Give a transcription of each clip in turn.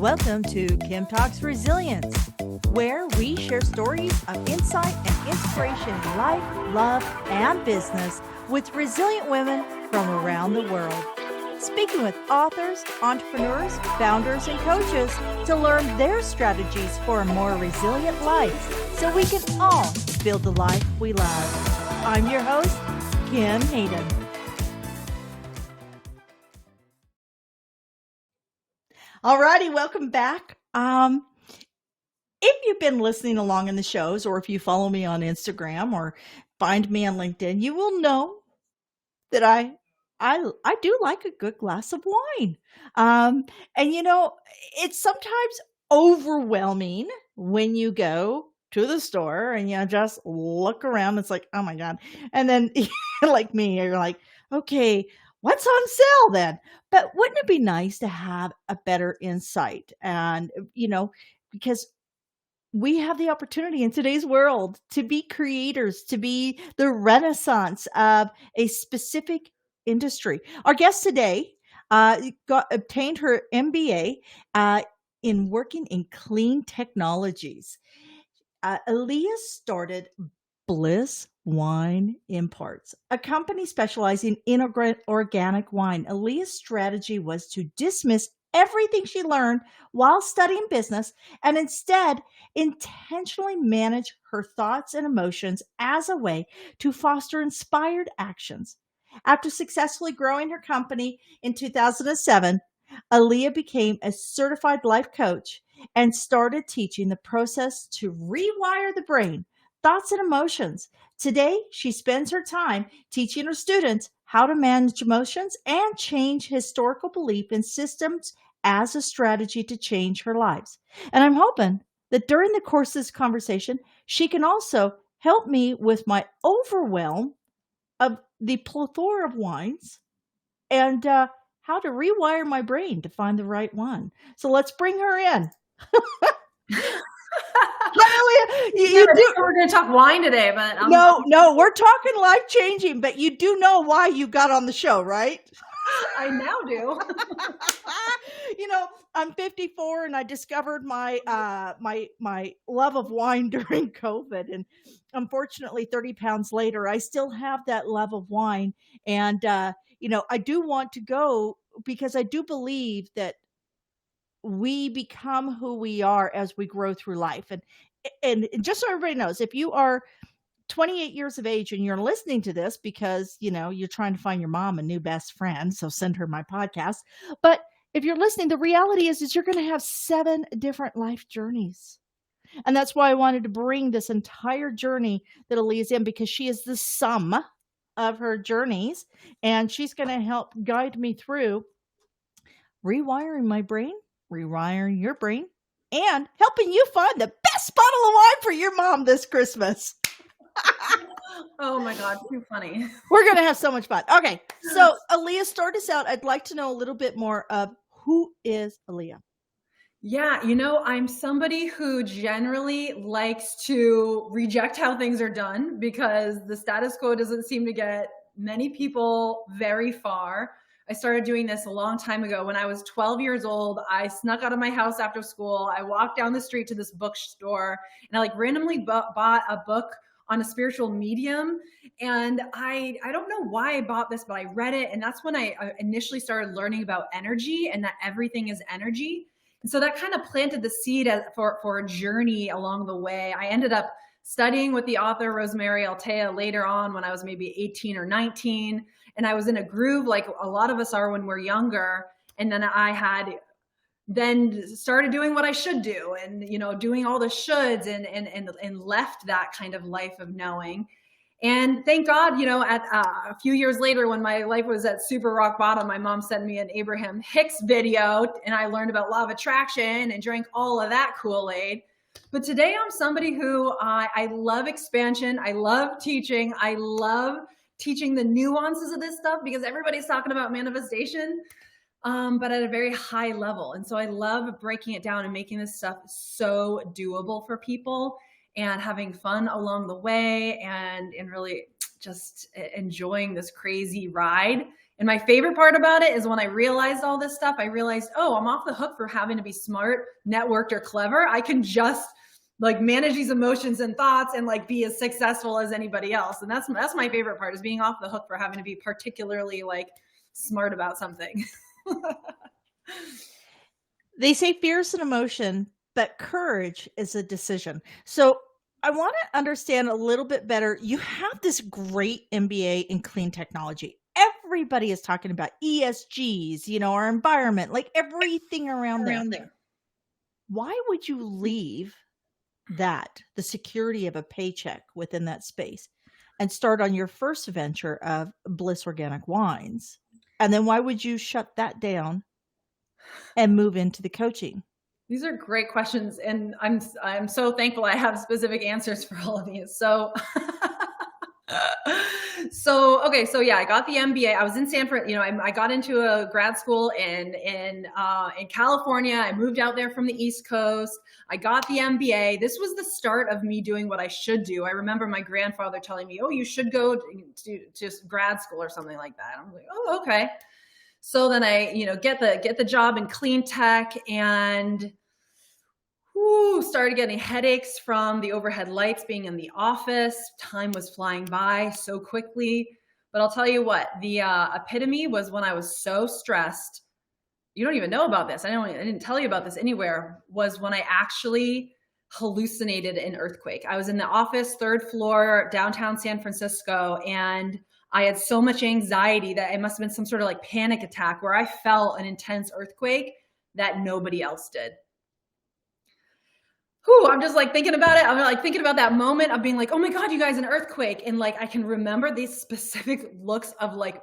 Welcome to Kim Talks Resilience, where we share stories of insight and inspiration in life, love, and business with resilient women from around the world. Speaking with authors, entrepreneurs, founders, and coaches to learn their strategies for a more resilient life so we can all build the life we love. I'm your host, Kim Hayden. Alrighty, welcome back. If you've been listening along in the shows, or if you follow me on Instagram or find me on LinkedIn, you will know that I do like a good glass of wine. And it's sometimes overwhelming when you go to the store and you just look around. It's like, oh my God. And then like me, you're like, okay, what's on sale then? But wouldn't it be nice to have a better insight? And, because we have the opportunity in today's world to be creators, to be the renaissance of a specific industry. Our guest today obtained her MBA in working in clean technologies. Alleah started Bliss Wine Imparts, a company specializing in organic wine. Alleah's strategy was to dismiss everything she learned while studying business and instead intentionally manage her thoughts and emotions as a way to foster inspired actions. After successfully growing her company in 2007, Alleah became a certified life coach and started teaching the process to rewire the brain, thoughts, and emotions. Today, she spends her time teaching her students how to manage emotions and change historical belief in systems as a strategy to change her lives. And I'm hoping that during the course of this conversation, she can also help me with my overwhelm of the plethora of wines and how to rewire my brain to find the right one. So let's bring her in. We're going to talk wine today, but no, we're talking life-changing, but you do know why you got on the show, right? I now do. I'm 54 and I discovered my my love of wine during COVID, and unfortunately 30 pounds later I still have that love of wine. And I do want to go because I do believe that we become who we are as we grow through life. And just so everybody knows, if you are 28 years of age and you're listening to this because, you're trying to find your mom a new best friend, so send her my podcast. But if you're listening, the reality is you're going to have 7 different life journeys. And that's why I wanted to bring this entire journey that Alleah's in, because she is the sum of her journeys. And she's going to help guide me through rewiring my brain, rewiring your brain, and helping you find the best bottle of wine for your mom this Christmas. Oh my God, too funny. We're going to have so much fun. Okay, so Alleah, start us out. I'd like to know a little bit more of who is Alleah? Yeah, I'm somebody who generally likes to reject how things are done because the status quo doesn't seem to get many people very far. I started doing this a long time ago. When I was 12 years old, I snuck out of my house after school. I walked down the street to this bookstore and I randomly bought a book on a spiritual medium. And I don't know why I bought this, but I read it. And that's when I initially started learning about energy and that everything is energy. And so that kind of planted the seed for a journey along the way. I ended up studying with the author Rosemary Altea later on when I was maybe 18 or 19. And I was in a groove like a lot of us are when we're younger. And then I had then started doing what I should do and, doing all the shoulds and left that kind of life of knowing. And thank God, at a few years later, when my life was at super rock bottom, my mom sent me an Abraham Hicks video and I learned about law of attraction and drank all of that Kool-Aid. But today I'm somebody who I love expansion. I love teaching. I love teaching the nuances of this stuff because everybody's talking about manifestation, but at a very high level. And so I love breaking it down and making this stuff so doable for people and having fun along the way and really just enjoying this crazy ride And my favorite part about it is when I realized all this stuff, I realized, oh, I'm off the hook for having to be smart, networked, or clever. I can just like manage these emotions and thoughts and like be as successful as anybody else. And that's my favorite part, is being off the hook for having to be particularly like smart about something. They say fear is an emotion, but courage is a decision. So I want to understand a little bit better. You have this great MBA in clean technology. Everybody is talking about ESGs, our environment, like everything around there. Why would you leave that, the security of a paycheck within that space, and start on your first venture of Bliss Organic Wines? And then why would you shut that down and move into the coaching? These are great questions, and I'm so thankful I have specific answers for all of these. So yeah, I got the MBA. I was in San Fran. I got into a grad school in California. I moved out there from the East Coast. I got the MBA. This was the start of me doing what I should do. I remember my grandfather telling me, "Oh, you should go to just grad school or something like that." I'm like, "Oh, okay." So then I, get the job in clean tech, and started getting headaches from the overhead lights being in the office. Time was flying by so quickly. But I'll tell you what, the epitome was when I was so stressed. You don't even know about this. I didn't tell you about this anywhere. Was when I actually hallucinated an earthquake. I was in the office, 3rd floor, downtown San Francisco, and I had so much anxiety that it must have been some sort of like panic attack where I felt an intense earthquake that nobody else did. I'm just like thinking about it. I'm like thinking about that moment of being like, oh my God, you guys, an earthquake. And like, I can remember these specific looks of like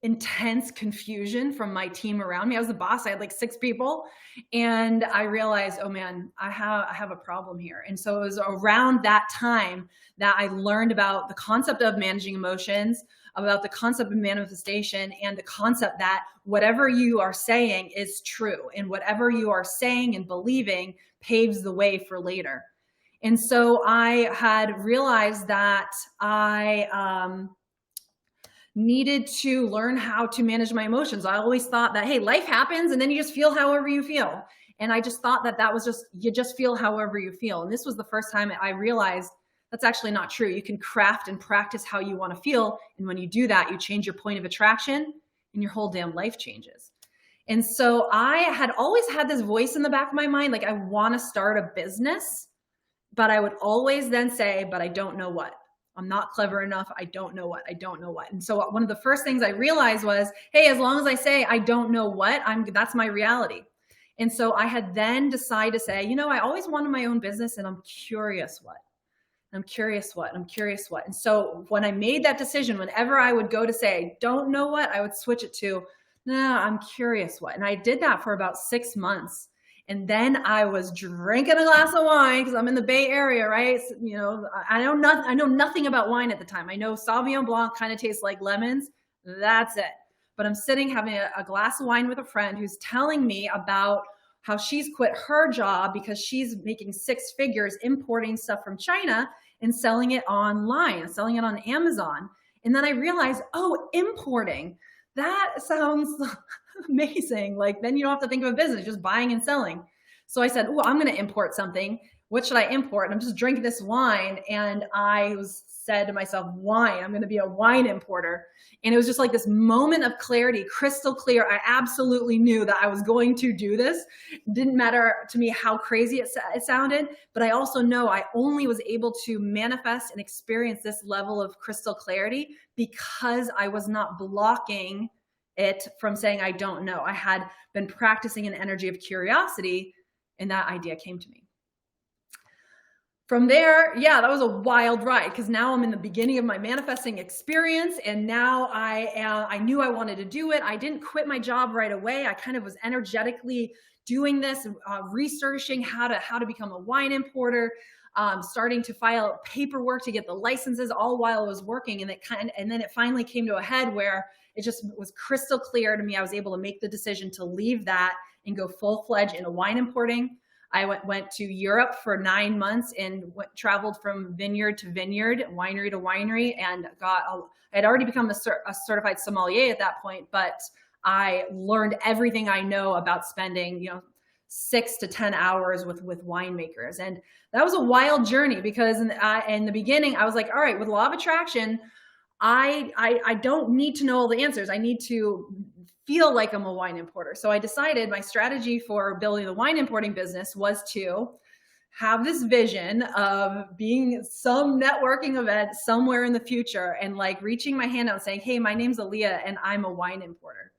intense confusion from my team around me. I was the boss. I had like 6 people, and I realized, oh man, I have a problem here. And so it was around that time that I learned about the concept of managing emotions, about the concept of manifestation, and the concept that whatever you are saying is true, and whatever you are saying and believing paves the way for later. And so I had realized that I needed to learn how to manage my emotions. I always thought that, hey, life happens and then you just feel however you feel. And I just thought that was just, you just feel however you feel. And this was the first time I realized that's actually not true. You can craft and practice how you want to feel. And when you do that, you change your point of attraction and your whole damn life changes. And so I had always had this voice in the back of my mind, like I want to start a business, but I would always then say, but I don't know what. I'm not clever enough. I don't know what. And so one of the first things I realized was, hey, as long as I say I don't know what, that's my reality. And so I had then decided to say, I always wanted my own business, and I'm curious what. And so when I made that decision, whenever I would go to say, I don't know what, I would switch it to, no, I'm curious what. And I did that for about 6 months. And then I was drinking a glass of wine because I'm in the Bay Area, right? So, I know nothing about wine at the time. I know Sauvignon Blanc kind of tastes like lemons. That's it. But I'm sitting having a glass of wine with a friend who's telling me about how she's quit her job because she's making 6 figures importing stuff from China and selling it online, selling it on Amazon. And then I realized, importing. That sounds amazing. Like then you don't have to think of a business, just buying and selling. So I said, I'm going to import something. What should I import? And I'm just drinking this wine. And I said to myself, wine, I'm going to be a wine importer. And it was just like this moment of clarity, crystal clear. I absolutely knew that I was going to do this. It didn't matter to me how crazy it sounded, but I also know I only was able to manifest and experience this level of crystal clarity because I was not blocking it from saying, I don't know. I had been practicing an energy of curiosity, and that idea came to me. From there, that was a wild ride because now I'm in the beginning of my manifesting experience, and now I knew I wanted to do it. I didn't quit my job right away. I kind of was energetically doing this, researching how to become a wine importer, starting to file paperwork to get the licenses, all while I was working, and then it finally came to a head where it just was crystal clear to me. I was able to make the decision to leave that and go full-fledged into wine importing. I went to Europe for 9 months and traveled from vineyard to vineyard, winery to winery, and I had already become a certified sommelier at that point, but I learned everything I know about spending, 6 to 10 hours with winemakers. And that was a wild journey because in the beginning, I was like, all right, with law of attraction, I don't need to know all the answers. I need to feel like I'm a wine importer. So I decided my strategy for building the wine importing business was to have this vision of being some networking event somewhere in the future and like reaching my hand out and saying, hey, my name's Alleah and I'm a wine importer.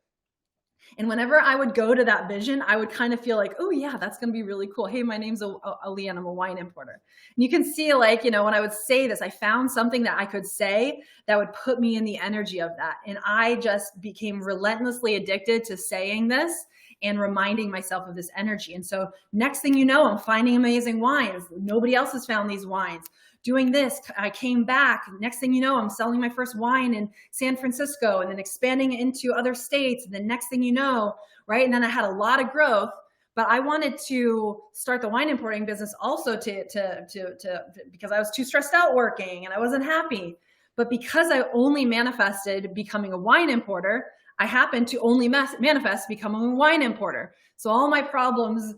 And whenever I would go to that vision, I would kind of feel like, oh yeah, that's going to be really cool. Hey, my name's Alleah and I'm a wine importer. And you can see like, when I would say this, I found something that I could say that would put me in the energy of that. And I just became relentlessly addicted to saying this and reminding myself of this energy. And so next thing you know, I'm finding amazing wines. Nobody else has found these wines. Doing this, I came back. Next thing you know, I'm selling my first wine in San Francisco and then expanding into other states. And then next thing you know, right? And then I had a lot of growth, but I wanted to start the wine importing business also because I was too stressed out working and I wasn't happy. But because I only manifested becoming a wine importer, I happened to only manifest becoming a wine importer. So all my problems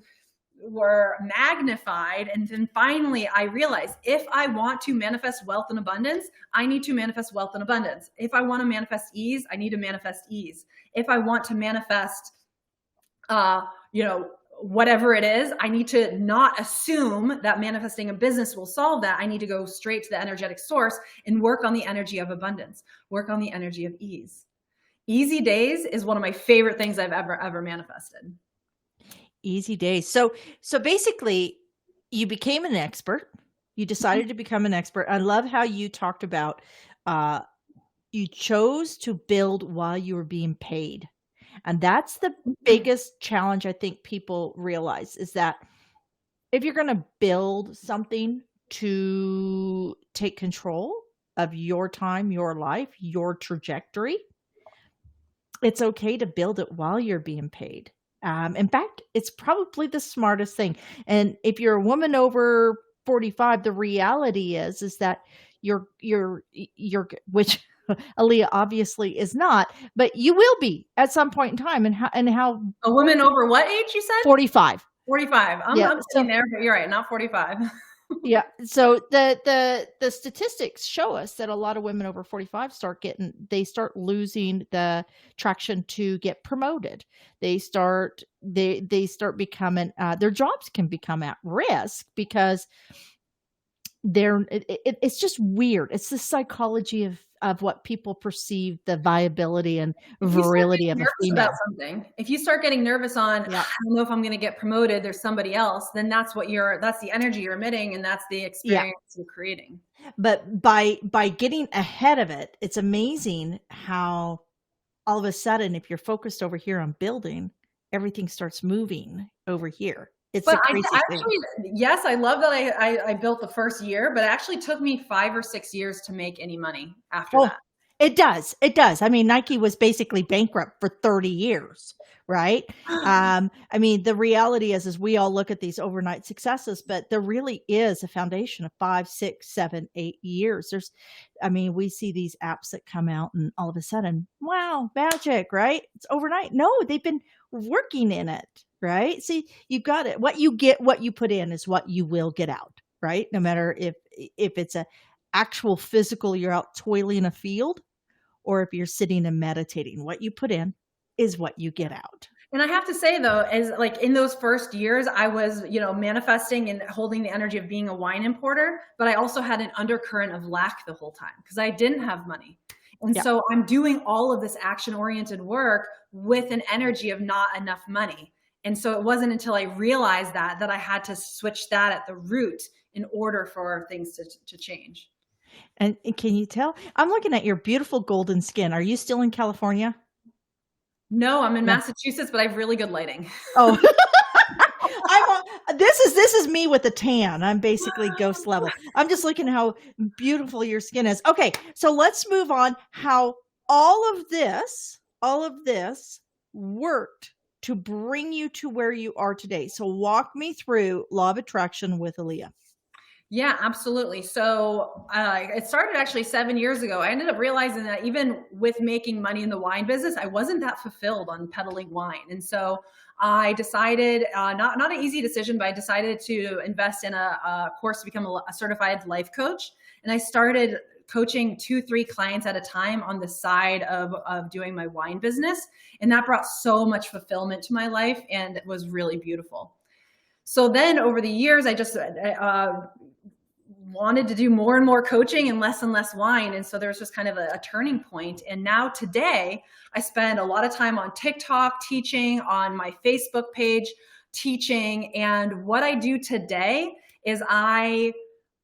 were magnified. And then finally I realized if I want to manifest wealth and abundance, I need to manifest wealth and abundance. If I want to manifest ease, I need to manifest ease. If I want to manifest, whatever it is, I need to not assume that manifesting a business will solve that. I need to go straight to the energetic source and work on the energy of abundance, work on the energy of ease. Easy days is one of my favorite things I've ever manifested. Easy days. So basically you became an expert. You decided to become an expert. I love how you talked about, you chose to build while you were being paid. And that's the biggest challenge I think people realize is that if you're going to build something to take control of your time, your life, your trajectory, it's okay to build it while you're being paid. In fact, it's probably the smartest thing. And if you're a woman over 45, the reality is that you're which Alleah obviously is not, but you will be at some point in time. And how a woman over what age you said? 45. 45. I'm sitting there, but you're right, not 45. Yeah. So the statistics show us that a lot of women over 45 start losing the traction to get promoted. They start becoming, their jobs can become at risk because it's just weird. It's the psychology of what people perceive the viability and virility of a female. About something. If you start getting nervous on, I don't know if I'm going to get promoted, there's somebody else, then that's the energy you're emitting and that's the experience you're creating. But by getting ahead of it, it's amazing how all of a sudden, if you're focused over here on building, everything starts moving over here. It's a crazy thing. Yes, I love that I built the first year, but it actually took me 5 or 6 years to make any money after that. It does. I mean, Nike was basically bankrupt for 30 years, right? The reality is we all look at these overnight successes, but there really is a foundation of 5, 6, 7, 8 years. We see these apps that come out and all of a sudden, wow, magic, right? It's overnight. No, they've been working in it, right? See, you got it. What you get, what you put in is what you will get out, right? No matter if it's a actual physical, you're out toiling a field, or if you're sitting and meditating, what you put in is what you get out. And I have to say though, as like in those first years, I was, manifesting and holding the energy of being a wine importer, but I also had an undercurrent of lack the whole time because I didn't have money. And so I'm doing all of this action-oriented work with an energy of not enough money. And so it wasn't until I realized that I had to switch that at the root in order for things to change. And can you tell? I'm looking at your beautiful golden skin. Are you still in California? No, I'm in Massachusetts, but I have really good lighting. Oh, this is me with a tan. I'm basically ghost level. I'm just looking at how beautiful your skin is. Okay, so let's move on. How all of this worked to bring you to where you are today. So walk me through Law of Attraction with Alleah. Yeah, absolutely. So it started actually 7 years ago. I ended up realizing that even with making money in the wine business, I wasn't that fulfilled on peddling wine. And so I decided, not an easy decision, but I decided to invest in a course to become a certified life coach. And I started coaching 2-3 clients at a time on the side of doing my wine business. And that brought so much fulfillment to my life, and it was really beautiful. So then over the years, I just wanted to do more and more coaching and less wine. And so there was just kind of a turning point. And now today, I spend a lot of time on TikTok teaching, on my Facebook page teaching. And what I do today is I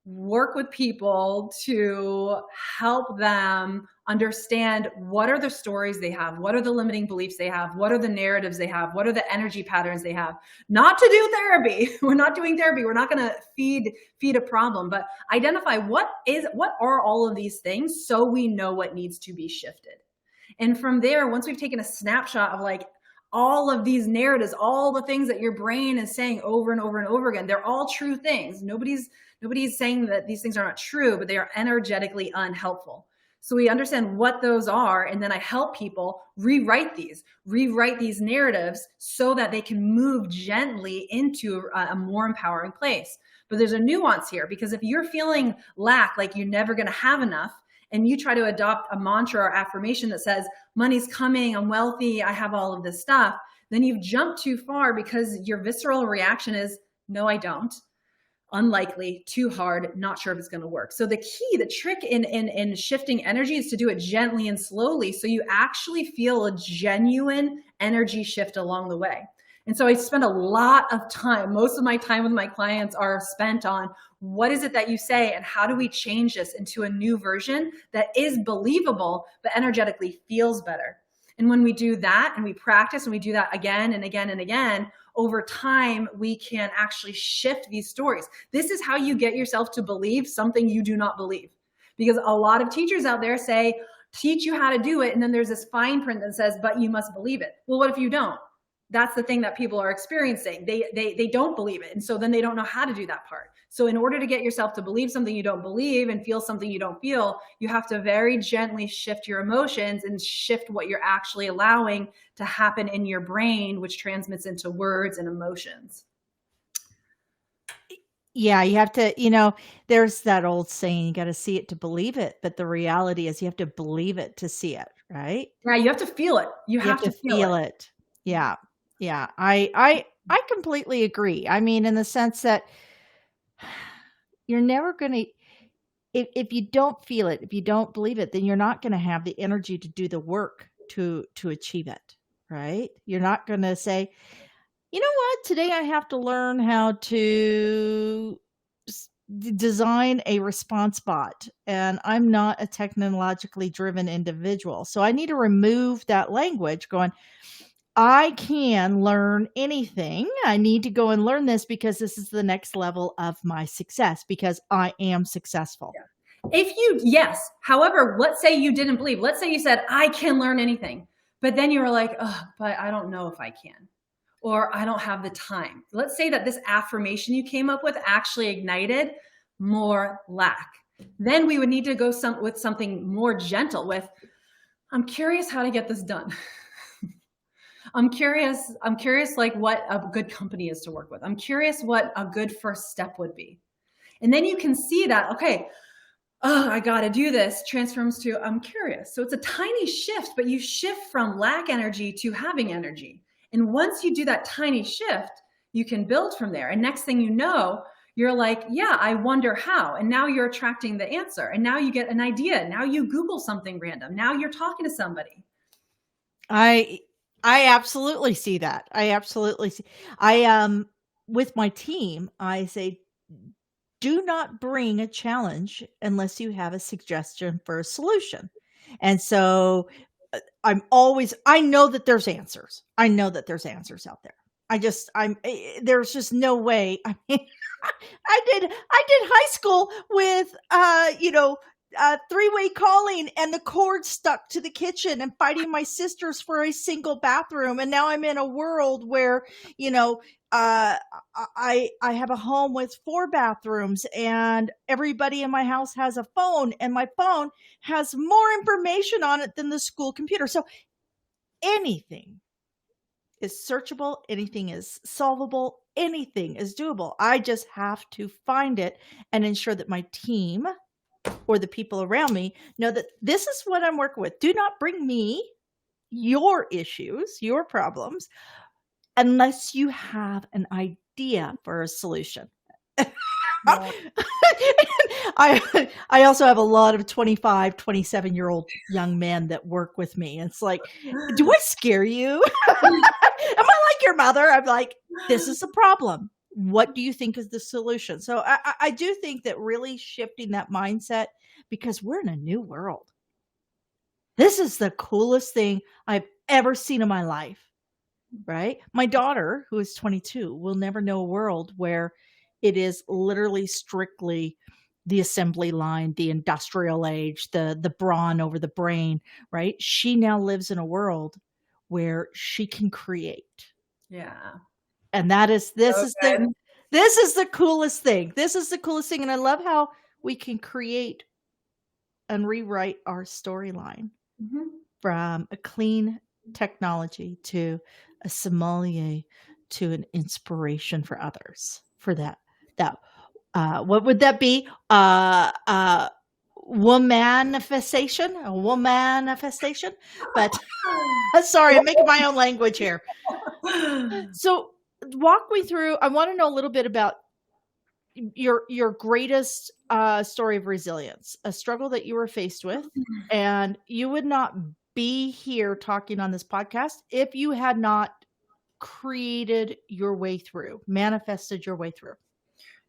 work with people to help them understand what are the stories they have, what are the limiting beliefs they have, what are the narratives they have, what are the energy patterns they have. Not to do therapy. We're not doing therapy. We're not going to feed a problem, but identify what are all of these things so we know what needs to be shifted. And from there, once we've taken a snapshot of like all of these narratives, all the things that your brain is saying over and over and over again, they're all true things. Nobody's saying that these things are not true, but they are energetically unhelpful. So we understand what those are, and then I help people rewrite these narratives so that they can move gently into a more empowering place. But there's a nuance here, because if you're feeling lack, like you're never going to have enough, and you try to adopt a mantra or affirmation that says, money's coming, I'm wealthy, I have all of this stuff, then you've jumped too far, because your visceral reaction is, no, I don't. Unlikely, too hard, not sure if it's going to work. So the trick in shifting energy is to do it gently and slowly, so you actually feel a genuine energy shift along the way. And so I spend a lot of time, most of my time with my clients are spent on what is it that you say and how do we change this into a new version that is believable, but energetically feels better. And when we do that and we practice and we do that again and again and again, over time, we can actually shift these stories. This is how you get yourself to believe something you do not believe. Because a lot of teachers out there say, teach you how to do it. And then there's this fine print that says, but you must believe it. Well, what if you don't? That's the thing that people are experiencing. They don't believe it. And so then they don't know how to do that part. So in order to get yourself to believe something you don't believe and feel something you don't feel, you have to very gently shift your emotions and shift what you're actually allowing to happen in your brain, which transmits into words and emotions. Yeah, you have to, there's that old saying, you got to see it to believe it. But the reality is you have to believe it to see it, right? Yeah, you have to feel it. You have to feel it. Yeah. Yeah. I completely agree. I mean, in the sense that you're never going to, if you don't feel it, if you don't believe it, then you're not going to have the energy to do the work to achieve it, right? You're not going to say, you know what, today I have to learn how to design a response bot, and I'm not a technologically driven individual. So I need to remove that language going, I can learn anything. I need to go and learn this because this is the next level of my success, because I am successful. Yeah. Yes. However, let's say you didn't believe. Let's say you said, I can learn anything. But then you were like, oh, but I don't know if I can. Or I don't have the time. Let's say that this affirmation you came up with actually ignited more lack. Then we would need to go with something more gentle with, I'm curious how to get this done. I'm curious like what a good company is to work with. I'm curious what a good first step would be. And then you can see that, okay, oh, I got to do this transforms to I'm curious. So it's a tiny shift, but you shift from lack energy to having energy. And once you do that tiny shift, you can build from there. And next thing you know, you're like, yeah, I wonder how. And now you're attracting the answer. And now you get an idea. Now you Google something random. Now you're talking to somebody. I absolutely see that. With my team, I say, do not bring a challenge unless you have a suggestion for a solution. And so I know that there's answers. I know that there's answers out there. There's just no way. I mean, I did high school with, three-way calling and the cord stuck to the kitchen and fighting my sisters for a single bathroom. And now I'm in a world where, I have a home with 4 bathrooms and everybody in my house has a phone, and my phone has more information on it than the school computer. So anything is searchable, anything is solvable, anything is doable. I just have to find it and ensure that my team or the people around me know that this is what I'm working with. Do not bring me your issues, your problems, unless you have an idea for a solution. Yeah. I also have a lot of 25, 27-year-old young men that work with me. It's like, do I scare you? Am I like your mother? I'm like, this is a problem. What do you think is the solution? So I do think that really shifting that mindset, because we're in a new world. This is the coolest thing I've ever seen in my life, right? My daughter, who is 22, will never know a world where it is literally strictly the assembly line, the industrial age, the brawn over the brain, right? She now lives in a world where she can create. Yeah. And this So is good. this is the coolest thing. This is the coolest thing. And I love how we can create and rewrite our storyline from a clean technology to a sommelier to an inspiration for others. For that what would that be? Womanifestation, a womanifestation. But sorry, I'm making my own language here. So walk me through. I want to know a little bit about your greatest story of resilience, a struggle that you were faced with, and you would not be here talking on this podcast if you had not created your way through, manifested your way through.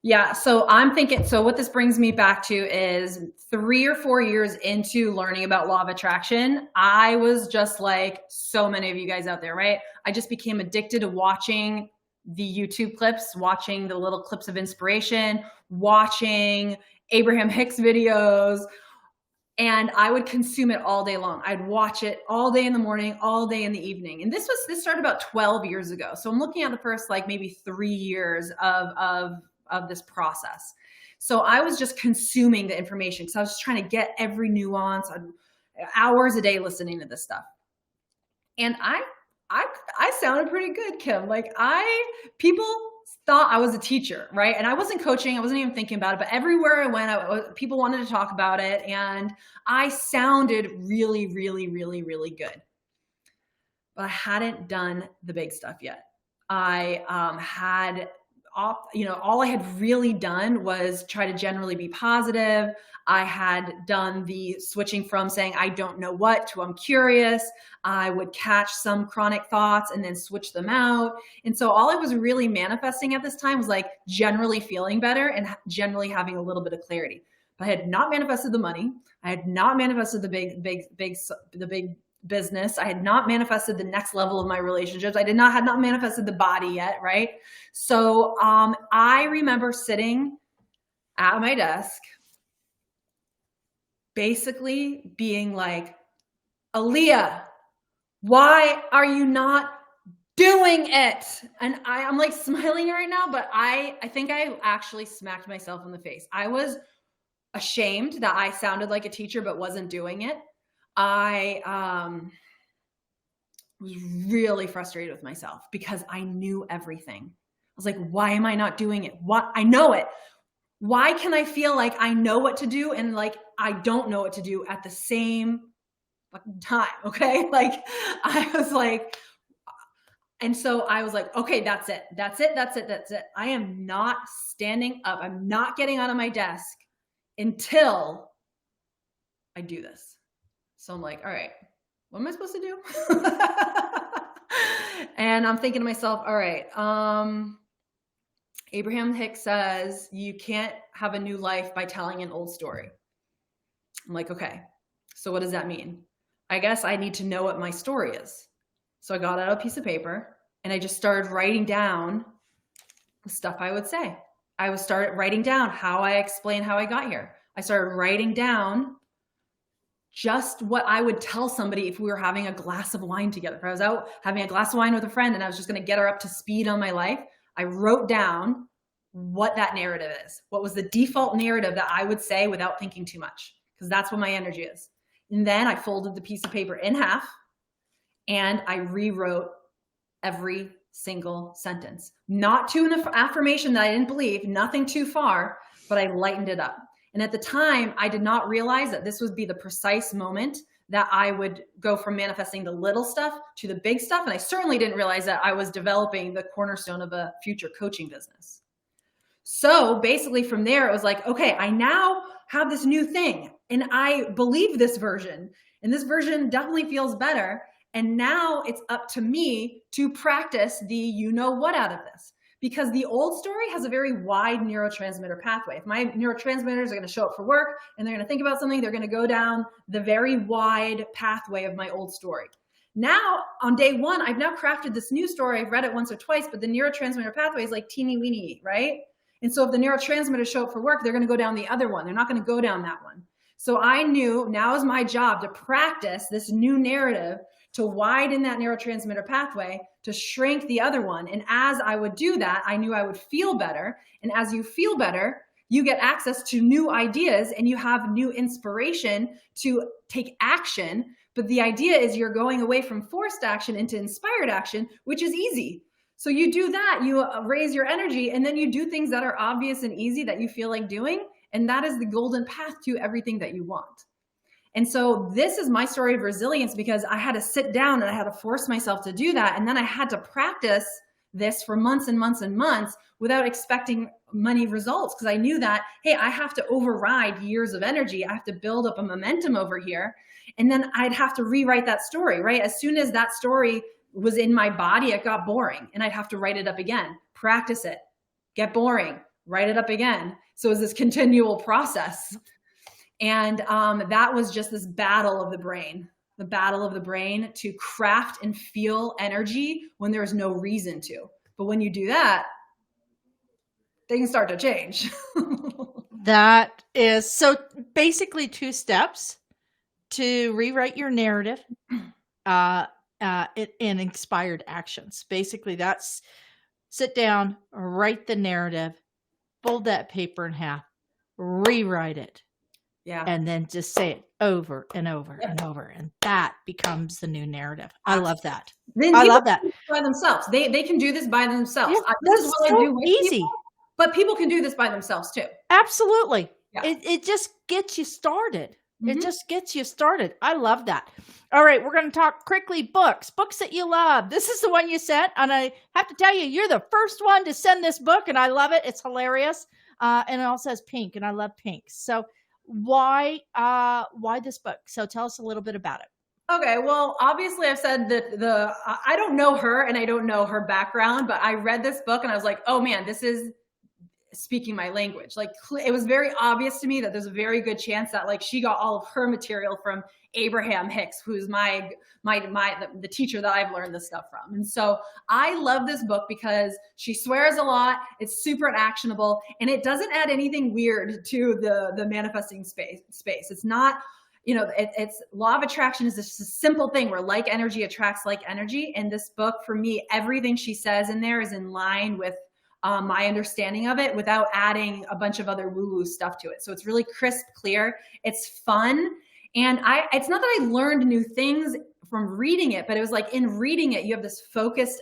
Yeah. So I'm thinking, so what this brings me back to is 3 or 4 years into learning about law of attraction, I was just like so many of you guys out there, right? I just became addicted to watching the YouTube clips, watching the little clips of inspiration, watching Abraham Hicks videos, and I would consume it all day long. I'd watch it all day in the morning, all day in the evening. And this started about 12 years ago. So I'm looking at the first like maybe 3 years of this process. So I was just consuming the information because I was just trying to get every nuance, hours a day listening to this stuff. And I sounded pretty good, Kim. Like people thought I was a teacher, right? And I wasn't coaching. I wasn't even thinking about it, but everywhere I went, people wanted to talk about it. And I sounded really, really, really, really good. But I hadn't done the big stuff yet. I all I had really done was try to generally be positive. I had done the switching from saying, I don't know what, to I'm curious. I would catch some chronic thoughts and then switch them out. And so all I was really manifesting at this time was like generally feeling better and generally having a little bit of clarity. But I had not manifested the money. I had not manifested the big business. I had not manifested the next level of my relationships. I had not manifested the body yet, right? So I remember sitting at my desk, basically being like, Alleah, why are you not doing it? And I'm like smiling right now, but I think I actually smacked myself in the face. I was ashamed that I sounded like a teacher but wasn't doing it. I was really frustrated with myself because I knew everything. I was like, why am I not doing it? What? I know it. Why can I feel like I know what to do and like I don't know what to do at the same time? Okay. Like I was like, and so I was like, okay, that's it. That's it. That's it. That's it. I am not standing up. I'm not getting out of my desk until I do this. So I'm like, all right, what am I supposed to do? And I'm thinking to myself, all right, Abraham Hicks says you can't have a new life by telling an old story. I'm like, okay, so what does that mean? I guess I need to know what my story is. So I got out a piece of paper and I just started writing down the stuff I would say. I would start writing down how I explain how I got here. I started writing down just what I would tell somebody if we were having a glass of wine together. If I was out having a glass of wine with a friend and I was just going to get her up to speed on my life, I wrote down what that narrative is. What was the default narrative that I would say without thinking too much? Because that's what my energy is. And then I folded the piece of paper in half and I rewrote every single sentence. Not to an affirmation that I didn't believe, nothing too far, but I lightened it up. And at the time, I did not realize that this would be the precise moment that I would go from manifesting the little stuff to the big stuff. And I certainly didn't realize that I was developing the cornerstone of a future coaching business. So basically from there, it was like, okay, I now have this new thing and I believe this version, and this version definitely feels better. And now it's up to me to practice the you know what out of this. Because the old story has a very wide neurotransmitter pathway. If my neurotransmitters are going to show up for work and they're going to think about something, they're going to go down the very wide pathway of my old story. Now, on day one, I've now crafted this new story. I've read it once or twice, but the neurotransmitter pathway is like teeny weeny, right? And so if the neurotransmitters show up for work, they're going to go down the other one. They're not going to go down that one. So I knew now is my job to practice this new narrative to widen that neurotransmitter pathway, to shrink the other one. And as I would do that, I knew I would feel better. And as you feel better, you get access to new ideas and you have new inspiration to take action. But the idea is you're going away from forced action into inspired action, which is easy. So you do that, you raise your energy, and then you do things that are obvious and easy that you feel like doing. And that is the golden path to everything that you want. And so this is my story of resilience, because I had to sit down and I had to force myself to do that. And then I had to practice this for months and months and months without expecting many results. Because I knew that, hey, I have to override years of energy. I have to build up a momentum over here. And then I'd have to rewrite that story, right? As soon as that story was in my body, it got boring and I'd have to write it up again, practice it, get boring, write it up again. So it was this continual process. And that was just this battle of the brain to craft and feel energy when there's no reason to. But when you do that, things start to change. That is so basically 2 steps to rewrite your narrative in inspired actions. Basically, that's sit down, write the narrative, fold that paper in half, rewrite it. Yeah. And then just say it over and over and over. And that becomes the new narrative. I love that. I love that. By themselves. They can do this by themselves. Yeah, this is what so I do with easy. people, but people can do this by themselves too. Absolutely. Yeah. It just gets you started. Mm-hmm. It just gets you started. I love that. All right. We're going to talk quickly books that you love. This is the one you sent. And I have to tell you, you're the first one to send this book. And I love it. It's hilarious. And it all says pink. And I love pink. So why this book? So tell us a little bit about it. Okay, well, obviously I've said that I don't know her and I don't know her background, but I read this book and I was like, oh man, this is speaking my language. Like it was very obvious to me that there's a very good chance that like she got all of her material from Abraham Hicks, who's the teacher that I've learned this stuff from. And so I love this book because she swears a lot. It's super actionable and it doesn't add anything weird to the manifesting space. It's not, it's law of attraction is just a simple thing where like energy attracts like energy. And this book, for me, everything she says in there is in line with my understanding of it without adding a bunch of other woo-woo stuff to it. So it's really crisp, clear. It's fun. And it's not that I learned new things from reading it, but it was like in reading it, you have this focused,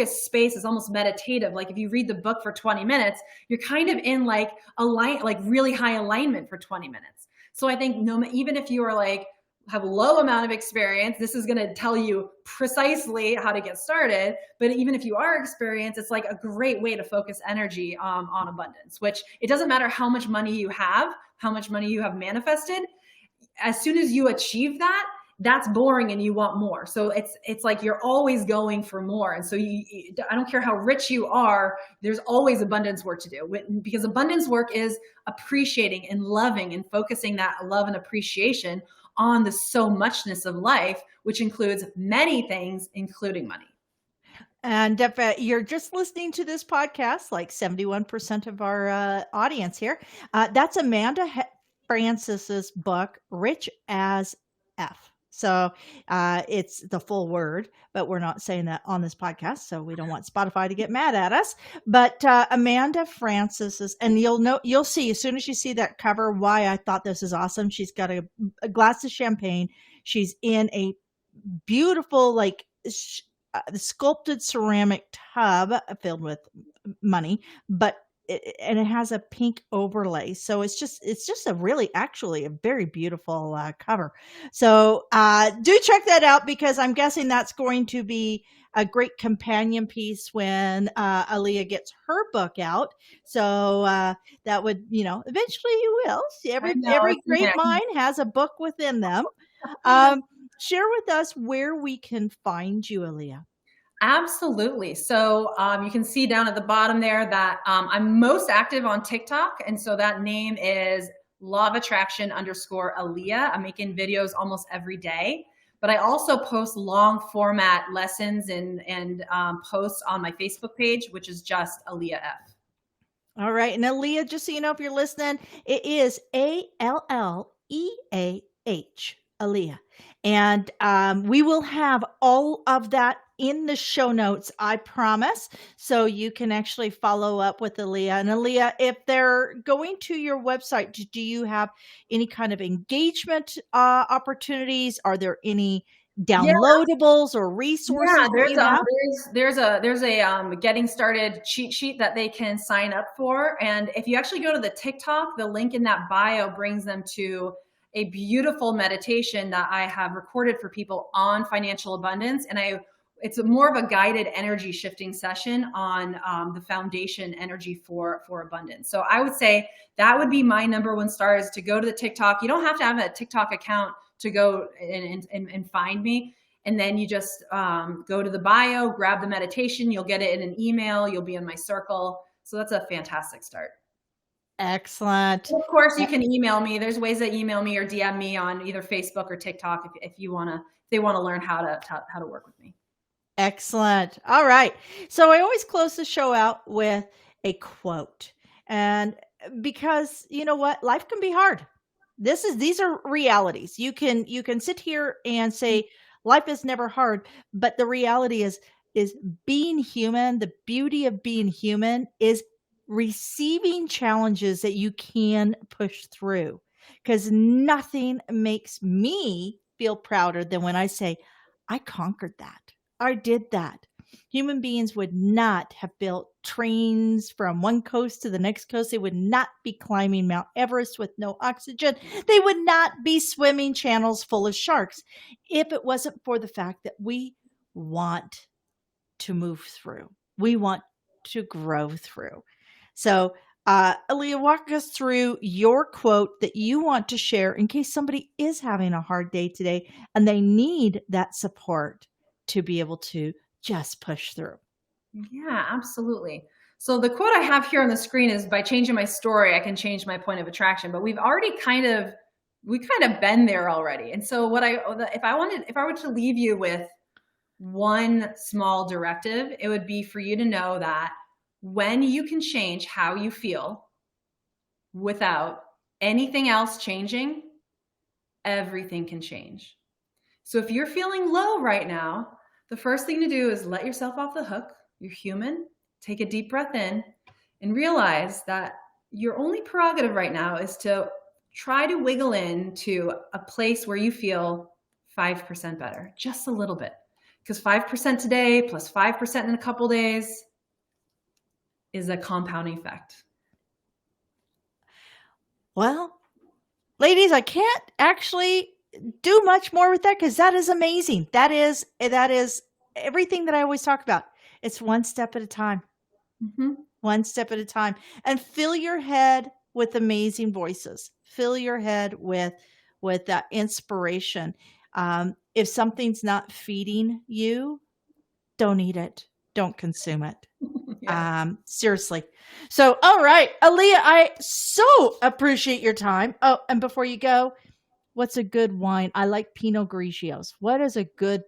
space. It's almost meditative. Like if you read the book for 20 minutes, you're kind of in like really high alignment for 20 minutes. So I think even if you are like, have a low amount of experience, this is going to tell you precisely how to get started. But even if you are experienced, it's like a great way to focus energy on abundance, which it doesn't matter how much money you have manifested. As soon as you achieve that, that's boring and you want more. So it's like you're always going for more. And so I don't care how rich you are, there's always abundance work to do, because abundance work is appreciating and loving and focusing that love and appreciation on the so muchness of life, which includes many things, including money. And if you're just listening to this podcast, like 71% of our audience here, that's Amanda Francis's book, Rich as F. So it's the full word, but we're not saying that on this podcast, so we don't want Spotify to get mad at us. But Amanda Francis's, and you'll see as soon as you see that cover why I thought this is awesome. She's got a glass of champagne. She's in a beautiful, like, sculpted ceramic tub filled with money, but and it has a pink overlay. So it's just a really, actually a very beautiful cover. So do check that out, because I'm guessing that's going to be a great companion piece when Alleah gets her book out. So that would, eventually you will. See, every great mind has a book within them. Share with us where we can find you, Alleah. Absolutely. So you can see down at the bottom there that I'm most active on TikTok. And so that name is Law of Attraction _Alleah. I'm making videos almost every day, but I also post long format lessons and posts on my Facebook page, which is just Alleah F. All right. And Alleah, just so you know, if you're listening, it is Alleah, Alleah. And we will have all of that in the show notes, I promise. So you can actually follow up with Alleah. And Alleah, if they're going to your website, do you have any kind of engagement opportunities? Are there any downloadables or resources? Yeah, there's a getting started cheat sheet that they can sign up for. And if you actually go to the TikTok, the link in that bio brings them to a beautiful meditation that I have recorded for people on financial abundance. And it's more of a guided energy shifting session on the foundation energy for abundance. So I would say that would be my number one star, is to go to the TikTok. You don't have to have a TikTok account to go and find me. And then you just go to the bio, grab the meditation. You'll get it in an email. You'll be in my circle. So that's a fantastic start. Excellent. And of course, you can email me. There's ways to email me or DM me on either Facebook or TikTok if they want to learn how to work with me. Excellent. All right. So I always close the show out with a quote. And because you know what? Life can be hard. These are realities. You can sit here and say life is never hard, but the reality is being human. The beauty of being human is receiving challenges that you can push through, because nothing makes me feel prouder than when I say, I conquered that. I did that. Human beings would not have built trains from one coast to the next coast. They would not be climbing Mount Everest with no oxygen. They would not be swimming channels full of sharks if it wasn't for the fact that we want to move through. We want to grow through. So, Alleah, walk us through your quote that you want to share in case somebody is having a hard day today and they need that support to be able to just push through. Yeah, absolutely. So the quote I have here on the screen is, by changing my story, I can change my point of attraction. But we've already kind of been there already. And so if I were to leave you with one small directive, it would be for you to know that when you can change how you feel without anything else changing, everything can change. So if you're feeling low right now, the first thing to do is let yourself off the hook. You're human. Take a deep breath in and realize that your only prerogative right now is to try to wiggle into a place where you feel 5% better, just a little bit. Because 5% today plus 5% in a couple days is a compounding effect. Well, ladies, I can't actually do much more with that, because that is amazing. That is everything that I always talk about. It's one step at a time. Mm-hmm. One step at a time. And fill your head with amazing voices. Fill your head with that inspiration. If something's not feeding you, don't eat it. Don't consume it. Yeah. Seriously. So, all right, Alleah, I so appreciate your time. Oh, and before you go, what's a good wine? I like Pinot Grigios. What is a good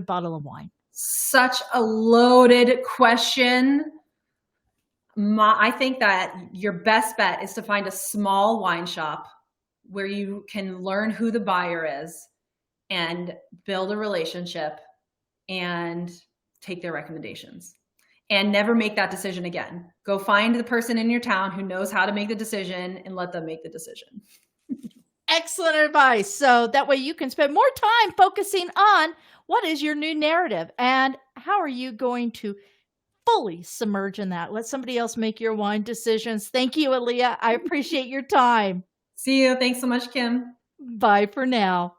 bottle of wine? such a loaded question. I think that your best bet is to find a small wine shop where you can learn who the buyer is and build a relationship and take their recommendations. And never make that decision again. Go find the person in your town who knows how to make the decision and let them make the decision. Excellent advice. So that way you can spend more time focusing on what is your new narrative and how are you going to fully submerge in that. Let somebody else make your wine decisions. Thank you, Alleah. I appreciate your time. See you. Thanks so much, Kim. Bye for now.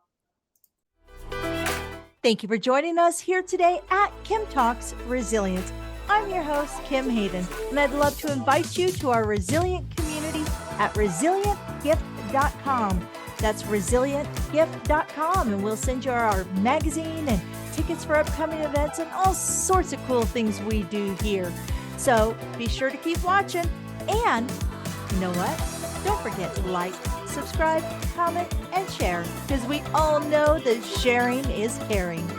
Thank you for joining us here today at Kim Talks Resilience. I'm your host, Kim Hayden, and I'd love to invite you to our resilient community at resilientgift.com. That's resilientgift.com, and we'll send you our magazine and tickets for upcoming events and all sorts of cool things we do here. So be sure to keep watching, and you know what? Don't forget to like, subscribe, comment, and share, because we all know that sharing is caring.